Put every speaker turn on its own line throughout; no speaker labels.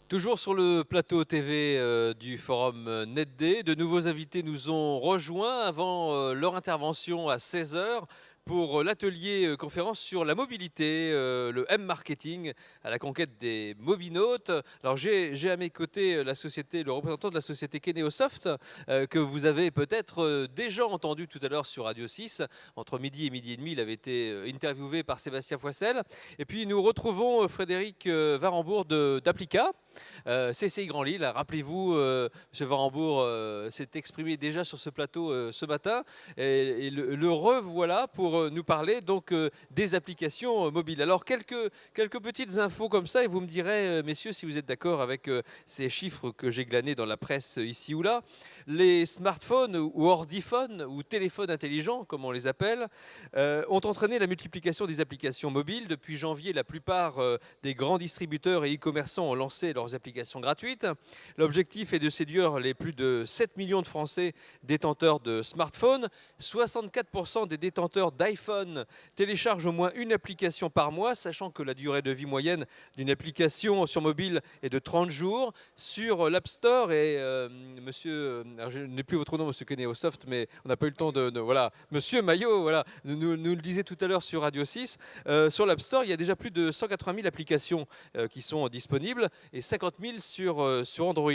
Toujours sur le plateau TV du forum NetD, de nouveaux invités nous ont rejoints avant leur intervention à 16 h pour l'atelier conférence sur la mobilité, le M-marketing à la conquête des mobinautes. Alors j'ai à mes côtés le représentant de la société Keneosoft que vous avez peut-être déjà entendu tout à l'heure sur Radio 6. Entre midi et midi et demi, il avait été interviewé par Sébastien Foissel. Et puis nous retrouvons Frédéric Varembourg d'Applica. CCI Grand Lille, rappelez-vous, M. Varembourg s'est exprimé déjà sur ce plateau ce matin et le revoilà pour nous parler donc des applications mobiles. Alors quelques petites infos comme ça et vous me direz, messieurs, si vous êtes d'accord avec ces chiffres que j'ai glanés dans la presse ici ou là. Les smartphones ou ordiphones ou téléphones intelligents, comme on les appelle, ont entraîné la multiplication des applications mobiles. Depuis janvier, la plupart des grands distributeurs et e-commerçants ont lancé leurs applications gratuites. L'objectif est de séduire les plus de 7 millions de Français détenteurs de smartphones. 64% des détenteurs d'iPhone téléchargent au moins une application par mois, sachant que la durée de vie moyenne d'une application sur mobile est de 30 jours. Sur l'App Store, et alors je n'ai plus votre nom, monsieur Keneosoft, mais on n'a pas eu le temps voilà, monsieur Maillot, voilà, nous le disait tout à l'heure sur Radio 6, sur l'App Store, il y a déjà plus de 180 000 applications qui sont disponibles et 50 000 sur Android.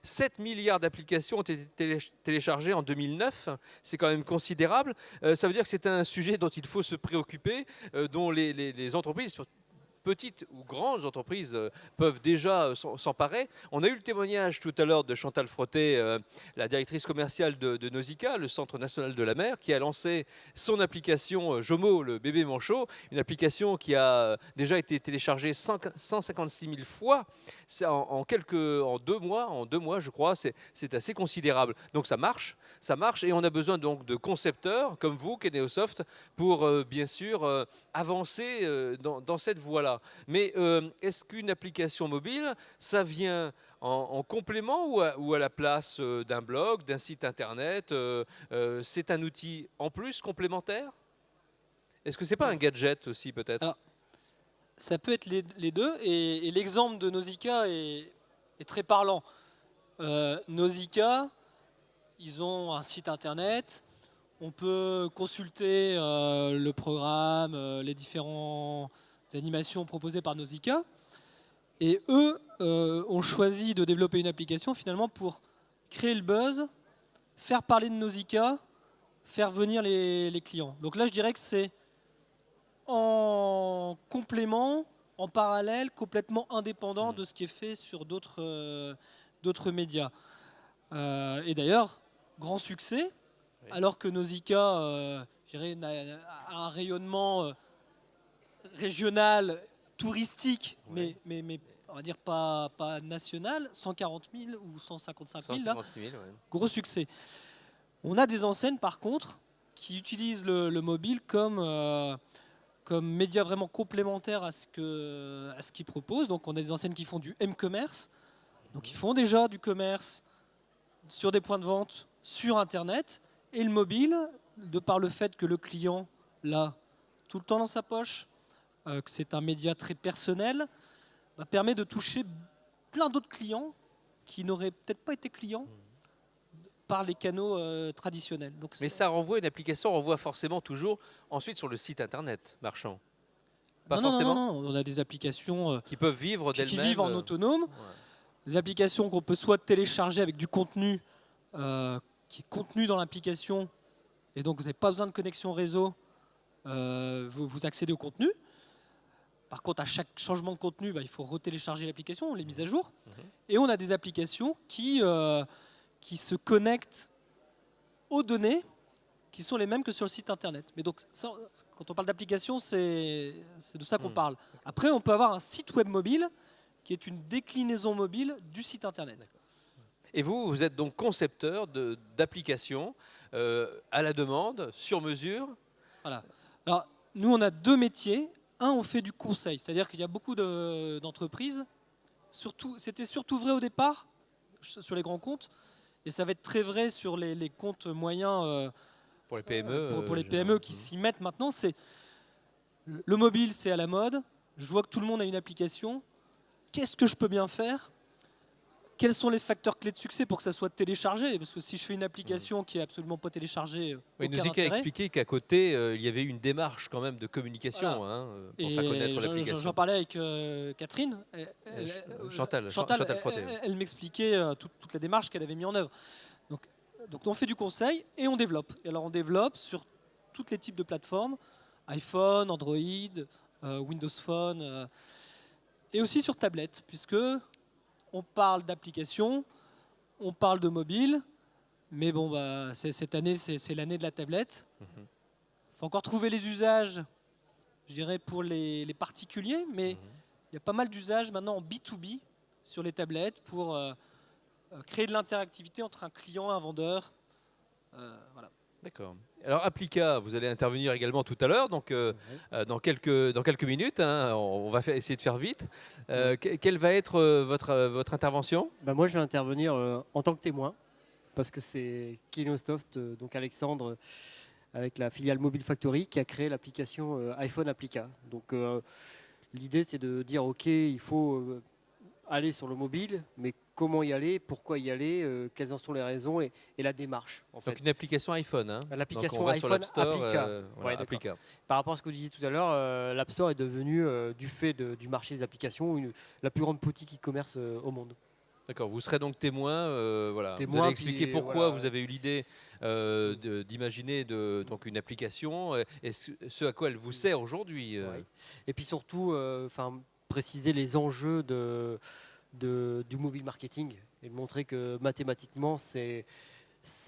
7 milliards d'applications ont été téléchargées en 2009, c'est quand même considérable. Ça veut dire que c'est un sujet dont il faut se préoccuper, dont les entreprises, petites ou grandes entreprises peuvent déjà s'emparer. On a eu le témoignage tout à l'heure de Chantal Frotté, la directrice commerciale de Nausicaa, le Centre national de la mer, qui a lancé son application Jomo, le bébé manchot, une application qui a déjà été téléchargée 156 000 fois en 2 mois, je crois. C'est assez considérable. Donc ça marche et on a besoin donc de concepteurs comme vous, Keneosoft, pour bien sûr avancer dans cette voie-là. Mais est-ce qu'une application mobile, ça vient en complément ou à la place d'un blog, d'un site internet? C'est un outil en plus complémentaire? Est-ce que c'est pas un gadget aussi peut-être?
Alors, ça peut être les deux, et l'exemple de Nausicaa est très parlant. Nausicaa, ils ont un site internet, on peut consulter le programme, les différentes animations proposées par Nausicaa, et eux ont choisi de développer une application finalement pour créer le buzz, faire parler de Nausicaa, faire venir les clients. Donc là je dirais que c'est en complément, en parallèle, complètement indépendant de ce qui est fait sur d'autres médias. Et d'ailleurs, grand succès, oui. Alors que Nausicaa a un rayonnement régional, touristique, oui. mais on va dire pas national, 140 000 ou 155 000, là, 000 ouais. Gros succès. On a des enseignes par contre qui utilisent le mobile comme média vraiment complémentaire à ce qu'ils proposent. Donc on a des enseignes qui font du M-commerce, donc ils font déjà du commerce sur des points de vente, sur Internet, et le mobile, de par le fait que le client l'a tout le temps dans sa poche, que c'est un média très personnel, permet de toucher plein d'autres clients qui n'auraient peut-être pas été clients par les canaux traditionnels. Donc
mais ça renvoie, une application renvoie forcément toujours ensuite sur le site internet marchand. Pas forcément.
Non, on a des applications
qui peuvent vivre d'elles-mêmes.
Qui vivent en autonome. Ouais. Des applications qu'on peut soit télécharger avec du contenu qui est contenu dans l'application, et donc vous n'avez pas besoin de connexion réseau, vous accédez au contenu. Par contre, à chaque changement de contenu, il faut retélécharger l'application, on les mise à jour. Et on a des applications qui se connectent aux données qui sont les mêmes que sur le site internet. Mais donc, ça, quand on parle d'application, c'est de ça qu'on parle. Après, on peut avoir un site web mobile qui est une déclinaison mobile du site internet.
Et vous êtes donc concepteur d'applications à la demande, sur mesure?
Voilà. Alors, nous, on a deux métiers. Un, on fait du conseil, c'est-à-dire qu'il y a beaucoup d'entreprises. C'était surtout vrai au départ sur les grands comptes, et ça va être très vrai sur les comptes moyens
pour les PME.
Pour les PME qui s'y mettent maintenant. Le mobile, c'est à la mode. Je vois que tout le monde a une application. Qu'est-ce que je peux bien faire? Quels sont les facteurs clés de succès pour que ça soit téléchargé? Parce que si je fais une application qui est absolument pas téléchargée,
il nous a expliqué qu'à côté, il y avait une démarche quand même de communication
voilà.
Pour faire connaître l'application.
J'en parlais avec Catherine.
Chantal Frotté.
Elle m'expliquait toute la démarche qu'elle avait mise en œuvre. Donc on fait du conseil et on développe. Et alors on développe sur tous les types de plateformes, iPhone, Android, Windows Phone, et aussi sur tablette, puisque on parle d'applications, on parle de mobile, mais bon, cette année, c'est l'année de la tablette. Il faut encore trouver les usages, je dirais, pour les particuliers, mais il y a pas mal d'usages maintenant en B2B sur les tablettes pour créer de l'interactivité entre un client et un vendeur. Voilà.
D'accord. Alors Applica, vous allez intervenir également tout à l'heure, donc dans quelques minutes. On va essayer de faire vite. Quelle va être votre intervention?
Moi, je vais intervenir en tant que témoin, parce que c'est Kinosoft, donc Alexandre, avec la filiale Mobile Factory, qui a créé l'application iPhone Applica. Donc l'idée, c'est de dire, OK, il faut aller sur le mobile, mais comment y aller, pourquoi y aller, quelles en sont les raisons et la démarche. En fait.
Donc une application iPhone.
L'application
iPhone
sur l'App Store,
Applica. Applica.
Par rapport à ce que vous disiez tout à l'heure, l'App Store est devenu, du fait du marché des applications, la plus grande boutique e-commerce au monde.
D'accord, vous serez donc témoin.
Témoin,
vous allez expliquer pourquoi
voilà.
vous avez eu l'idée d'imaginer donc une application et ce à quoi elle vous sert aujourd'hui.
Ouais. Et puis surtout, préciser les enjeux du mobile marketing et de montrer que mathématiquement, c'est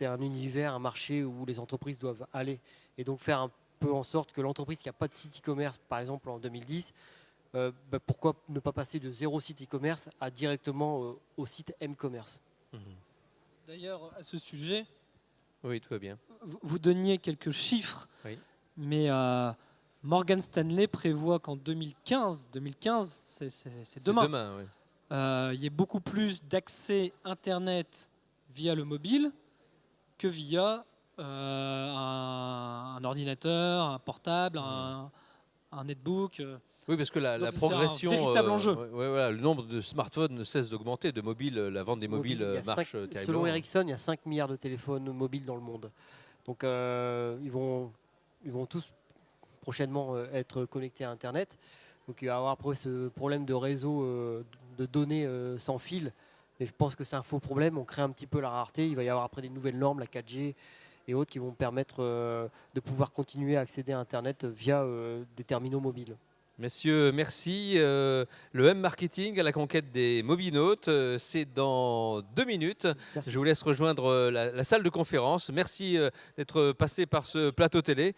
un univers, un marché où les entreprises doivent aller. Et donc faire un peu en sorte que l'entreprise qui n'a pas de site e-commerce, par exemple en 2010, pourquoi ne pas passer de 0 site e-commerce à directement au site m-commerce.
D'ailleurs, à ce sujet,
oui, tout va bien.
Vous donniez quelques chiffres,
oui.
Mais Morgan Stanley prévoit qu'en 2015, c'est demain,
oui.
Il y ait beaucoup plus d'accès Internet via le mobile que via un ordinateur, un portable, un netbook.
Oui, parce que la progression,
c'est un véritable enjeu.
Voilà, le nombre de smartphones ne cesse d'augmenter, de mobiles, la vente des mobiles marche terriblement.
Selon Ericsson, il y a 5 milliards de téléphones mobiles dans le monde. Donc ils vont tous prochainement être connectés à Internet. Donc il va y avoir après ce problème de réseau de données sans fil. Mais je pense que c'est un faux problème. On crée un petit peu la rareté. Il va y avoir après des nouvelles normes, la 4G et autres, qui vont permettre de pouvoir continuer à accéder à Internet via des terminaux mobiles.
Messieurs, merci. Le M-Marketing à la conquête des mobinautes, c'est dans 2 minutes. Merci. Je vous laisse rejoindre la salle de conférence. Merci d'être passé par ce plateau télé.